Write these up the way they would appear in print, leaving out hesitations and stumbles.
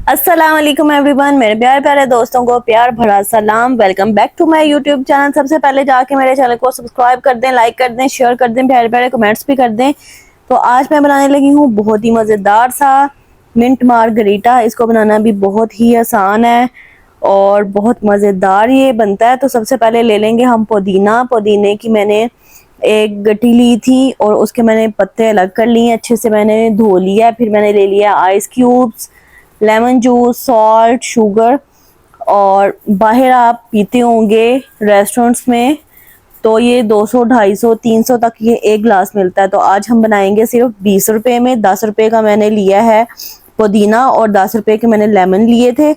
अस्सलाम वालेकुम एवरीवन, मेरे प्यारे प्यारे दोस्तों को प्यार भरा सलाम। Welcome back to my YouTube channel. सबसे पहले जाके मेरे चैनल को सब्सक्राइब कर दें, लाइक कर दें, शेयर कर दें, प्यारे प्यारे कमेंट्स भी कर दें। तो आज मैं बनाने लगी हूँ बहुत ही मज़ेदार सा मिंट मार्गरीटा। इसको बनाना भी बहुत ही आसान है और बहुत मज़ेदार ये बनता है। तो सबसे पहले ले लेंगे हम पुदीना। पुदीने की मैंने एक गट्टी ली थी और उसके मैंने पत्ते अलग कर लिए, अच्छे से मैंने धो लिया। फिर मैंने ले लिया ice cubes, lemon juice, salt, sugar. और बाहर आप पीते होंगे रेस्टोरेंट्स में तो ये 200, 250, 300 तक ये एक गिलास मिलता है। तो आज हम बनाएंगे सिर्फ 20 रुपए में। 10 रुपए का मैंने लिया है पुदीना और 10 रुपए के मैंने लेमन लिए थे।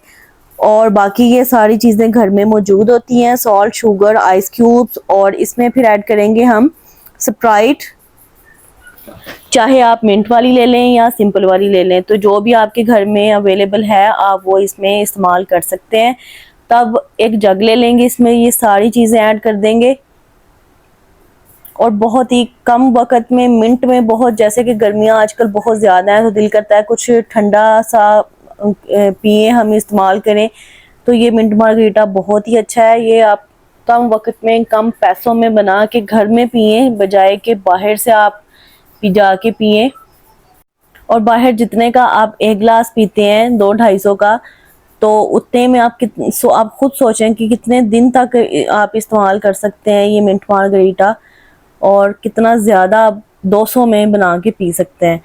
और बाकी ये सारी चीज़ें घर में मौजूद होती हैं, सॉल्ट, शुगर, आइस क्यूब्स। और इसमें फिर ऐड करेंगे हम स्प्राइट। चाहे आप मिंट वाली ले लें या सिंपल वाली ले लें, तो जो भी आपके घर में अवेलेबल है आप वो इसमें इस्तेमाल कर सकते हैं। तब एक जग ले लेंगे, इसमें ये सारी चीज़ें ऐड कर देंगे और बहुत ही कम वक्त में, मिनट में, बहुत, जैसे कि गर्मियाँ आजकल बहुत ज़्यादा हैं तो दिल करता है कुछ ठंडा सा पिए, हम इस्तेमाल करें। तो ये मिंट मार्गरीटा बहुत ही अच्छा है। ये आप कम वक्त में कम पैसों में बना के घर में पिए, बजाय कि बाहर से आप जाके पिए। और बाहर जितने का आप एक गिलास पीते हैं 200-250 का, तो उतने में आप आप खुद सोचें कि कितने दिन तक आप इस्तेमाल कर सकते हैं ये मिंट मार्गरीटा, और कितना ज़्यादा आप 200 में बना के पी सकते हैं।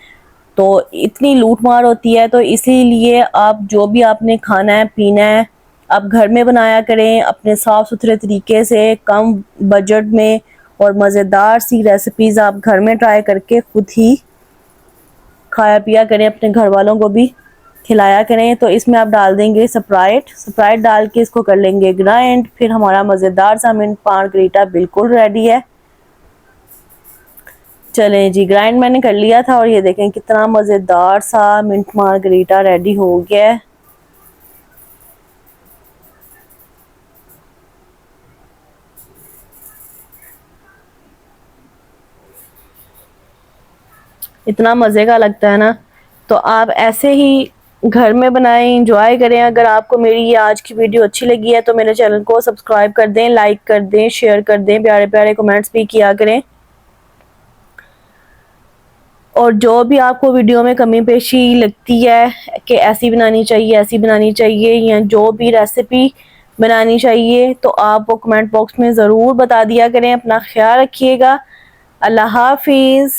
तो इतनी लूट मार होती है, तो इसीलिए आप जो भी आपने खाना है पीना है आप घर में बनाया करें, अपने साफ़ सुथरे तरीके से, कम बजट में। और मज़ेदार सी रेसिपीज़ आप घर में ट्राई करके खुद ही खाया पिया करें, अपने घर वालों को भी खिलाया करें। तो इसमें आप डाल देंगे स्प्राइट डाल के इसको कर लेंगे ग्राइंड। फिर हमारा मज़ेदार सा मिंट मार्गरीटा बिल्कुल रेडी है। चलें जी, ग्राइंड मैंने कर लिया था और ये देखें कितना मज़ेदार सा मिंट मार्गरीटा रेडी हो गया है। इतना मज़े का लगता है ना। तो आप ऐसे ही घर में बनाएं, इंजॉय करें। अगर आपको मेरी ये आज की वीडियो अच्छी लगी है तो मेरे चैनल को सब्सक्राइब कर दें, लाइक कर दें, शेयर कर दें, प्यारे प्यारे कमेंट्स भी किया करें। और जो भी आपको वीडियो में कमी पेशी लगती है कि ऐसी बनानी चाहिए, ऐसी बनानी चाहिए, या जो भी रेसिपी बनानी चाहिए, तो आप वो कमेंट बॉक्स में ज़रूर बता दिया करें। अपना ख्याल रखिएगा। अल्लाह हाफिज़।